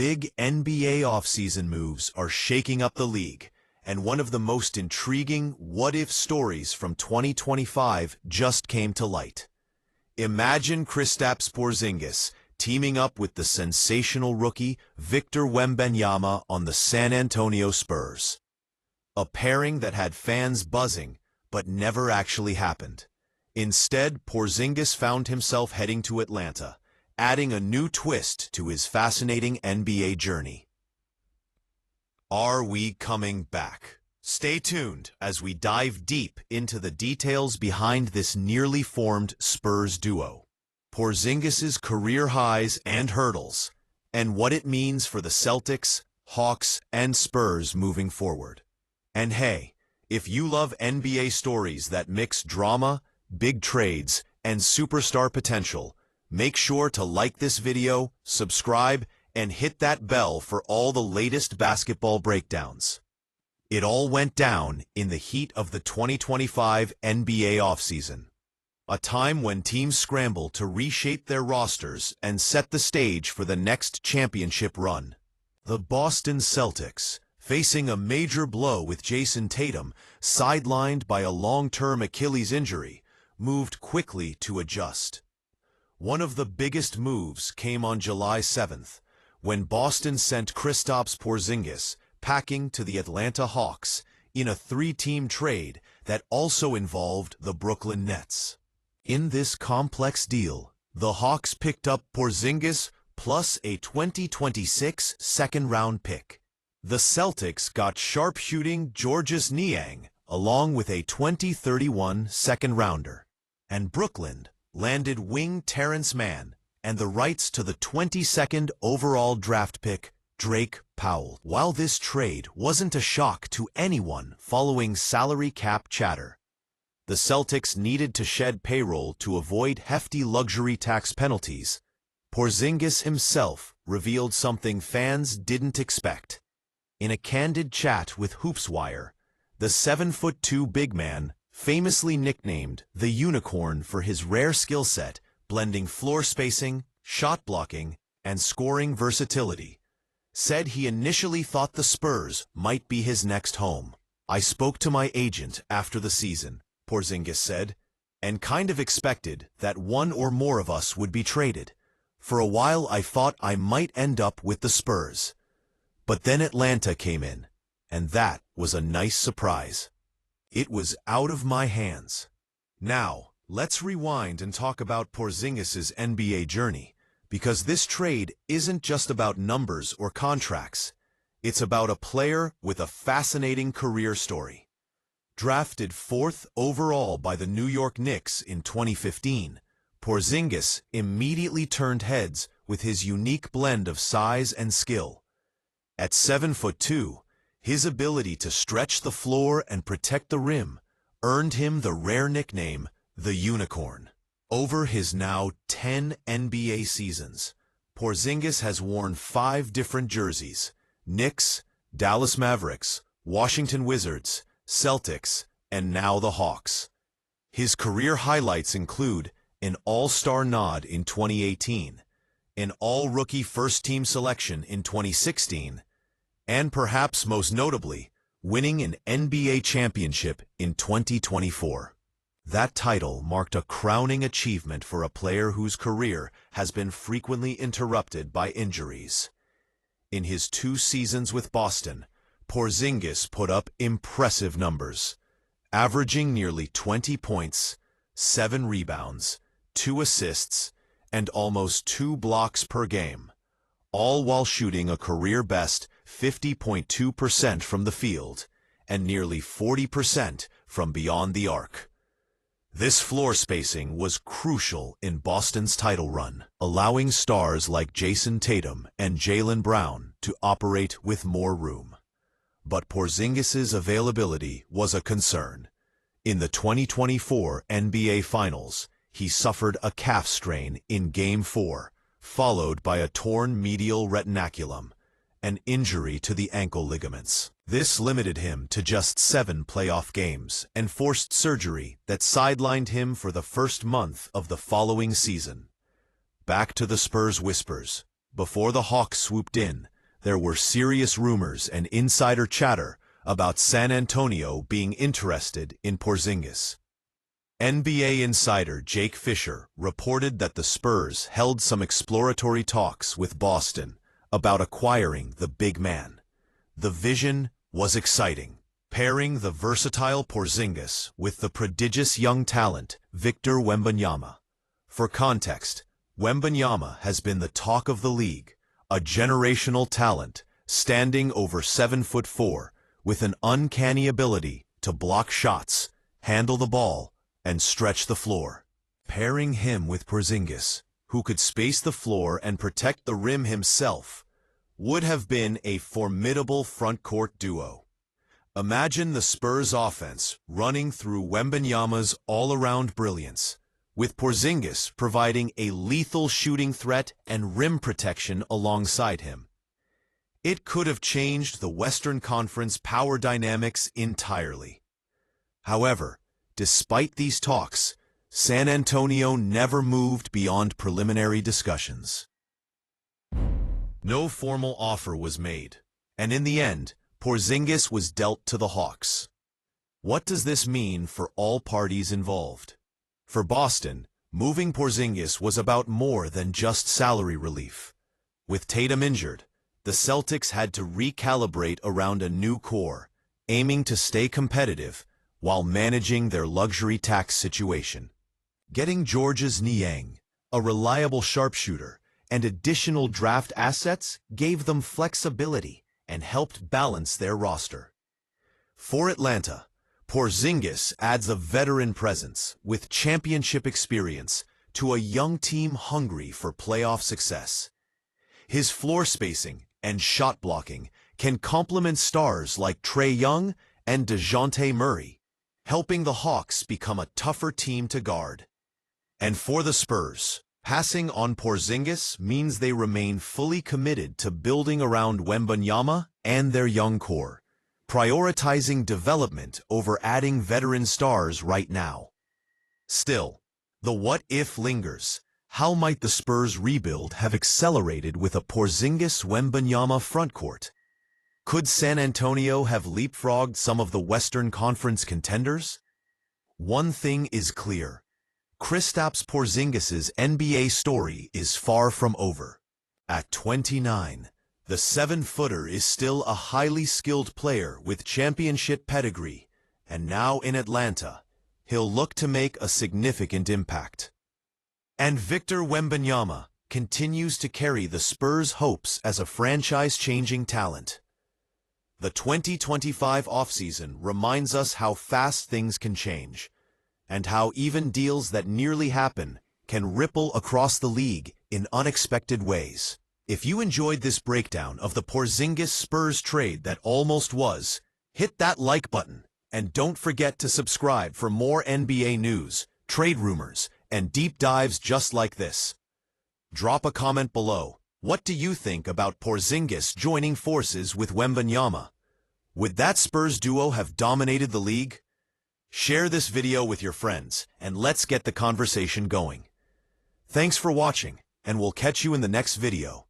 big NBA offseason moves are shaking up the league, and one of the most intriguing what-if stories from 2025 just came to light. Imagine Kristaps Porzingis teaming up with the sensational rookie Victor Wembanyama on the San Antonio Spurs. A pairing that had fans buzzing, but never actually happened. Instead, Porzingis found himself heading to Atlanta, adding a new twist to his fascinating NBA journey. Are we coming back? Stay tuned as we dive deep into the details behind this nearly formed Spurs duo, Porzingis' career highs and hurdles, and what it means for the Celtics, Hawks, and Spurs moving forward. And hey, if you love NBA stories that mix drama, big trades, and superstar potential, make sure to like this video, subscribe, and hit that bell for all the latest basketball breakdowns. It all went down in the heat of the 2025 NBA offseason, a time when teams scramble to reshape their rosters and set the stage for the next championship run. The Boston Celtics, facing a major blow with Jason Tatum sidelined by a long-term Achilles injury, moved quickly to adjust. One of the biggest moves came on July 7th, when Boston sent Kristaps Porzingis packing to the Atlanta Hawks in a three-team trade that also involved the Brooklyn Nets. In this complex deal, the Hawks picked up Porzingis plus a 2026 second-round pick. The Celtics got sharpshooting Georges Niang along with a 2031 second-rounder, and Brooklyn landed wing Terrence Mann and the rights to the 22nd overall draft pick, Drake Powell. While this trade wasn't a shock to anyone following salary cap chatter, the Celtics needed to shed payroll to avoid hefty luxury tax penalties. Porzingis himself revealed something fans didn't expect. In a candid chat with HoopsWire, the 7'2" big man, famously nicknamed the Unicorn for his rare skill set, blending floor spacing, shot blocking, and scoring versatility, said he initially thought the Spurs might be his next home. "I spoke to my agent after the season," Porzingis said, "and kind of expected that one or more of us would be traded. For a while I thought I might end up with the Spurs. But then Atlanta came in, and that was a nice surprise. It was out of my hands." Now, let's rewind and talk about Porzingis' NBA journey, because this trade isn't just about numbers or contracts. It's about a player with a fascinating career story. Drafted 4th overall by the New York Knicks in 2015, Porzingis immediately turned heads with his unique blend of size and skill. At 7'2", his ability to stretch the floor and protect the rim earned him the rare nickname, the Unicorn. Over his now 10 NBA seasons, Porzingis has worn 5 different jerseys: Knicks, Dallas Mavericks, Washington Wizards, Celtics, and now the Hawks. His career highlights include an All-Star nod in 2018, an All-Rookie First-Team selection in 2016, and perhaps most notably, winning an NBA championship in 2024. That title marked a crowning achievement for a player whose career has been frequently interrupted by injuries. In his 2 seasons with Boston, Porzingis put up impressive numbers, averaging nearly 20 points, 7 rebounds, 2 assists, and almost 2 blocks per game, all while shooting a career-best 50.2% from the field and nearly 40% from beyond the arc. This floor spacing was crucial in Boston's title run, allowing stars like Jason Tatum and Jaylen Brown to operate with more room. But Porzingis' availability was a concern. In the 2024 NBA Finals, he suffered a calf strain in Game 4, followed by a torn medial retinaculum, an injury to the ankle ligaments. This limited him to just 7 playoff games and forced surgery that sidelined him for the first month of the following season. Back to the Spurs whispers. Before the Hawks swooped in, there were serious rumors and insider chatter about San Antonio being interested in Porzingis. NBA insider Jake Fisher reported that the Spurs held some exploratory talks with Boston about acquiring the big man. The vision was exciting, pairing the versatile Porzingis with the prodigious young talent Victor Wembanyama. For context, Wembanyama has been the talk of the league, a generational talent standing over 7'4", with an uncanny ability to block shots, handle the ball, and stretch the floor. Pairing him with Porzingis, who could space the floor and protect the rim himself, would have been a formidable front-court duo. Imagine the Spurs offense running through Wembanyama's all-around brilliance, with Porzingis providing a lethal shooting threat and rim protection alongside him. It could have changed the Western Conference power dynamics entirely. However, despite these talks, San Antonio never moved beyond preliminary discussions. No formal offer was made, and in the end, Porzingis was dealt to the Hawks. What does this mean for all parties involved? For Boston, moving Porzingis was about more than just salary relief. With Tatum injured, the Celtics had to recalibrate around a new core, aiming to stay competitive while managing their luxury tax situation. Getting Georges Niang, a reliable sharpshooter, and additional draft assets gave them flexibility and helped balance their roster. For Atlanta, Porzingis adds a veteran presence with championship experience to a young team hungry for playoff success. His floor spacing and shot blocking can complement stars like Trae Young and DeJounte Murray, helping the Hawks become a tougher team to guard. And for the Spurs, passing on Porzingis means they remain fully committed to building around Wembanyama and their young core, prioritizing development over adding veteran stars right now. Still, the what-if lingers. How might the Spurs' rebuild have accelerated with a Porzingis-Wembanyama frontcourt? Could San Antonio have leapfrogged some of the Western Conference contenders? One thing is clear. Kristaps Porzingis' NBA story is far from over. At 29, the 7-footer is still a highly skilled player with championship pedigree, and now in Atlanta, he'll look to make a significant impact. And Victor Wembanyama continues to carry the Spurs' hopes as a franchise-changing talent. The 2025 offseason reminds us how fast things can change, and how even deals that nearly happen can ripple across the league in unexpected ways. If you enjoyed this breakdown of the Porzingis-Spurs trade that almost was, hit that like button, and don't forget to subscribe for more NBA news, trade rumors, and deep dives just like this. Drop a comment below. What do you think about Porzingis joining forces with Wembanyama? Would that Spurs duo have dominated the league? Share this video with your friends, and let's get the conversation going. Thanks for watching, and we'll catch you in the next video.